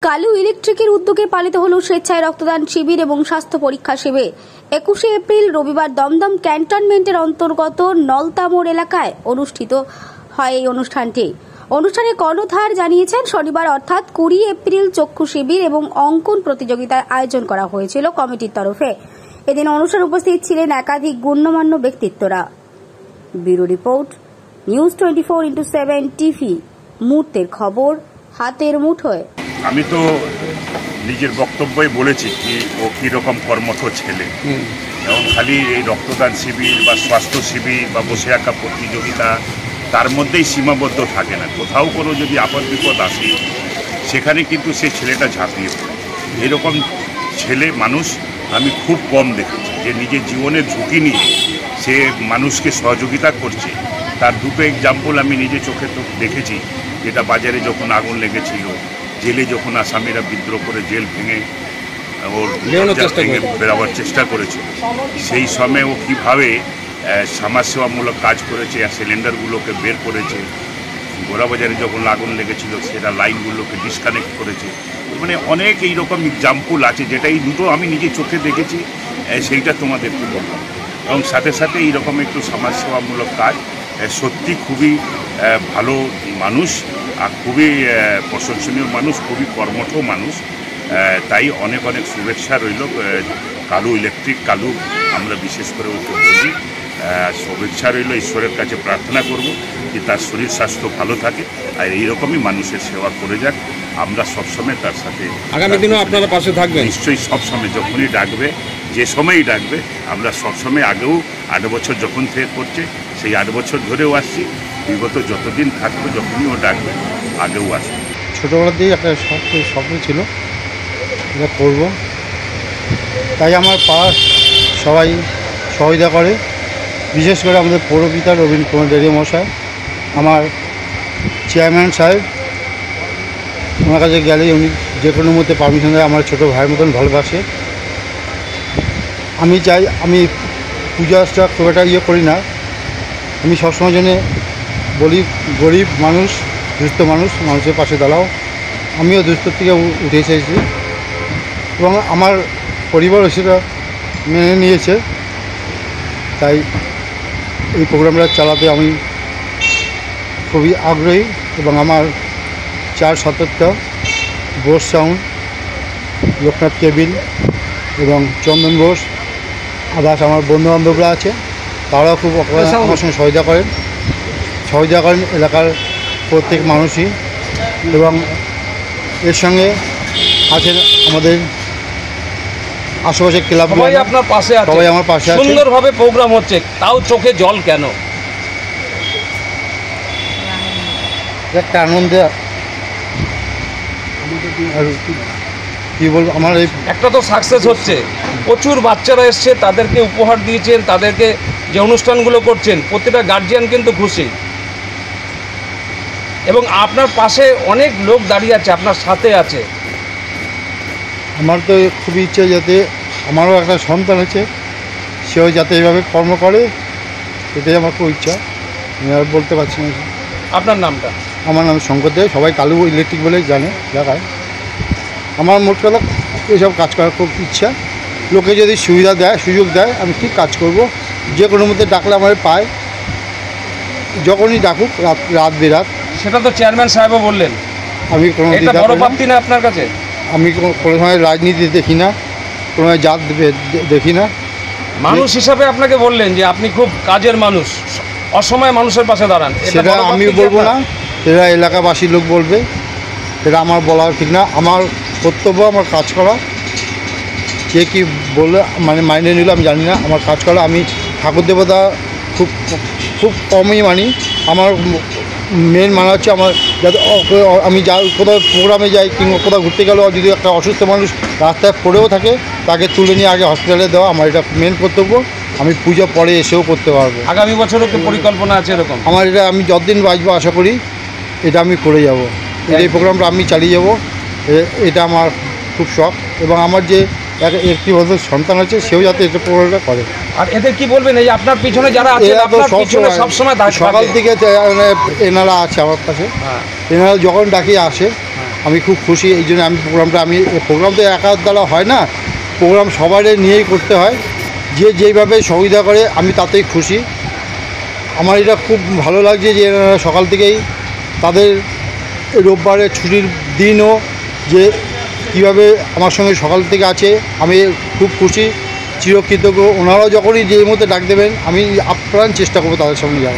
কালু ইলেকট্রিকের উদ্যোগে পালিত হল স্বেচ্ছায় রক্তদান শিবির এবং স্বাস্থ্য পরীক্ষা শিবির। 21 এপ্রিল রবিবার দমদম ক্যান্টনমেন্টের অন্তর্গত নলতামোড় এলাকায় অনুষ্ঠিত হয় এই অনুষ্ঠানটি। অনুষ্ঠানে কর্ণধার জানিয়েছেন শনিবার অর্থাৎ 20 এপ্রিল চক্ষু শিবির এবং অঙ্কন প্রতিযোগিতার আয়োজন করা হয়েছিল কমিটির তরফে। এদিন অনুষ্ঠানে উপস্থিত ছিলেন একাধিক গণ্যমান্য ব্যক্তিত্বরা। Bureau report, news 24x7 TV, মুহূর্তের খবর হাতের মুঠোয়। আমি তো নিজের বক্তব্যই বলেছি কি ও কীরকম কর্মঠ ছেলে, এবং খালি এই রক্তদান শিবির বা স্বাস্থ্য শিবির বা বসে আঁকা প্রতিযোগিতা তার মধ্যেই সীমাবদ্ধ থাকে না। কোথাও কোনো যদি আপদ বিপদ আসে সেখানে কিন্তু সেই ছেলেটা ঝাঁপিয়ে পড়ে। এরকম ছেলে মানুষ আমি খুব কম দেখেছি যে নিজের জীবনের ঝুঁকি নিয়ে সে মানুষকে সহযোগিতা করছে। তার দুটো এক্সাম্পল আমি নিজে চোখে তো দেখেছি, যেটা বাজারে যখন আগুন লেগেছিল, জেলে যখন আসামিরা বিদ্রোহ করে জেল ভেঙে ওর বেরোবার চেষ্টা করেছিল, সেই সময় ও কীভাবে সমাজসেবামূলক কাজ করেছে, সিলিন্ডারগুলোকে বের করেছে। গোড়াবাজারে যখন আগুন লেগেছিল সেটা লাইনগুলোকে ডিসকানেক্ট করেছে। মানে অনেক এইরকম এক্সাম্পল আছে, যেটা এই দুটো আমি নিজে চোখে দেখেছি, সেইটা তোমাদেরকে বললাম। এবং সাথে সাথে এইরকম একটু সমাজসেবামূলক কাজ, সত্যি খুবই ভালো মানুষ আর খুবই প্রশংসনীয় মানুষ, খুবই কর্মঠ মানুষ। তাই অনেক অনেক শুভেচ্ছা রইল কালু ইলেকট্রিক। কালু আমরা বিশেষ করে ওকে বলি, শুভেচ্ছা রইল। ঈশ্বরের কাছে প্রার্থনা করব যে তার শরীর স্বাস্থ্য ভালো থাকে আর এইরকমই মানুষের সেবা করে যাক। আমরা সবসময় তার সাথে আগামী দিনও আপনারা পাশে থাকবেন নিশ্চয়ই। সবসময় যখনই ডাকবে, যে সময়ই ডাকবে, আমরা সবসময় আগেও 8 বছর যখন থেকে করছে সেই 8 বছর ধরেও আসছি, বিগত যতদিন থাকবে যখনই ও ডাকবে আগেও আসবে। ছোটোবেলাতেই একটা স্বপ্ন ছিল এটা করব, তাই আমার পাড়ার সবাই সহযোগিতা করে। বিশেষ করে আমাদের পৌরপিতা রবীন্দ্র কুমার দেরিয়া মশাই, আমার চেয়ারম্যান সাহেব, ওনার কাছে গেলে উনি যে কোনো মধ্যে পারমিশন দেয়। আমার ছোটো ভাইয়ের মতন ভালোবাসে। আমি চাই, আমি পূজাটা খুব একটা করি না। আমি সবসময় জন্য বলি গরিব মানুষ, দুস্থ মানুষ, মানুষের পাশে দাঁড়াও। আমিও দুস্থর থেকে উঠে এসেছি এবং আমার পরিবারও সেটা মেনে নিয়েছে। তাই এই প্রোগ্রামটা চালাতে আমি খুবই আগ্রহী এবং আমার 4 শতকটা বোস সাউন্ড, লোকনাথ কেবিল এবং চন্দন বোস, আদার্স আমার বন্ধুবান্ধবরা আছে, তারাও খুব আমার সঙ্গে সহযোগিতা করেন এলাকার প্রত্যেক মানুষই। এবং এর সঙ্গে আছেন আমাদের আশেপাশে ক্লাব, সবাই আপনার পাশে আছে, সবাই আমার পাশে আছে। সুন্দরভাবে প্রোগ্রাম হচ্ছে, তাও চোখে জল কেন? একটা আনন্দে কী বলবো, আমার এই একটা তো সাকসেস হচ্ছে, প্রচুর বাচ্চারা এসছে, তাদেরকে উপহার দিয়েছেন, তাদেরকে যে অনুষ্ঠানগুলো করছেন প্রতিটা গার্জিয়ান কিন্তু খুশি। এবং আপনার পাশে অনেক লোক দাঁড়িয়ে আছে, আপনার সাথে আছে। আমার তো খুবই ইচ্ছে যাতে আমারও একটা সন্তান আছে, সেও যাতে এইভাবে কর্ম করে, এটাই আমার খুব ইচ্ছা। আমি আর বলতে পারছি না। আপনার নামটা? আমার নাম শঙ্কর দেব, সবাই কালু ইলেকট্রিক বলেই জানে এলাকায়। আমার মোট কথা এইসব কাজ করার খুব ইচ্ছা। লোকে যদি সুবিধা দেয়, সুযোগ দেয়, আমি ঠিক কাজ করব। যে কোনো মধ্যে ডাকলে আমার পায়, যখনই ডাকুক, রাত বেরাত। সেটা তো চেয়ারম্যান সাহেবও বললেন। আমি কোনো বড় প্রাপ্তি না আপনার কাছে? আমি কোনো সময় রাজনীতি দেখি না, কোনো সময় জাত দেখি না। মানুষ হিসাবে আপনাকে বললেন যে আপনি খুব কাজের মানুষ, অসময়ে মানুষের পাশে দাঁড়ান। সেটা আমি বলবো না, এরা এলাকাবাসীর লোক বলবে, এটা আমার বলা ঠিক না। আমার কর্তব্য আমার কাজ করা। কে কী বললে মানে মাইনে নিল আমি জানি না, আমার কাজ করা। আমি ঠাকুর দেবতা খুব খুব কমই মানি। আমার মেন মানা হচ্ছে আমার যাতে আমি কোথাও প্রোগ্রামে যাই কিংবা কোথাও ঘুরতে গেলেও যদি একটা অসুস্থ মানুষ রাস্তায় পড়েও থাকে, তাকে তুলে নিয়ে আগে হসপিটালে দেওয়া আমার এটা মেন কর্তব্য। আমি পুজো পরে এসেও করতে পারবো। আগামী বছরও কি পরিকল্পনা আছে এরকম? আমার এটা আমি যতদিন বাঁচবো আশা করি এটা আমি করে যাব, এই প্রোগ্রামটা আমি চালিয়ে যাব। এটা আমার খুব শখ। এবং আমার যে একটি বছর সন্তান আছে, সেও যাতে এটা প্রোগ্রামটা করে। আর এদের কি বলবেন, এই আপনার পিছনে যারা আছে, আপনার পিছনে সবসময় সকাল থেকে এনারা আছে আমার কাছে। এনারা যখন ডাকি আসে, আমি খুব খুশি। এই জন্য প্রোগ্রাম তো একার দ্বারা হয় না, প্রোগ্রাম সবারই নিয়েই করতে হয়। যে যেইভাবে সুবিধা করে আমি তাতেই খুশি। আমার এটা খুব ভালো লাগছে যে এনারা সকাল থেকেই তাদের রোববারের ছুটির দিনও যে কীভাবে আমার সঙ্গে সকাল থেকে আছে, আমি খুব খুশি, চিরকৃতজ্ঞ। ওনারাও যখনই যে মধ্যে ডাক দেবেন আমি আপ্রাণ চেষ্টা করবো তাদের সামনে যাওয়া।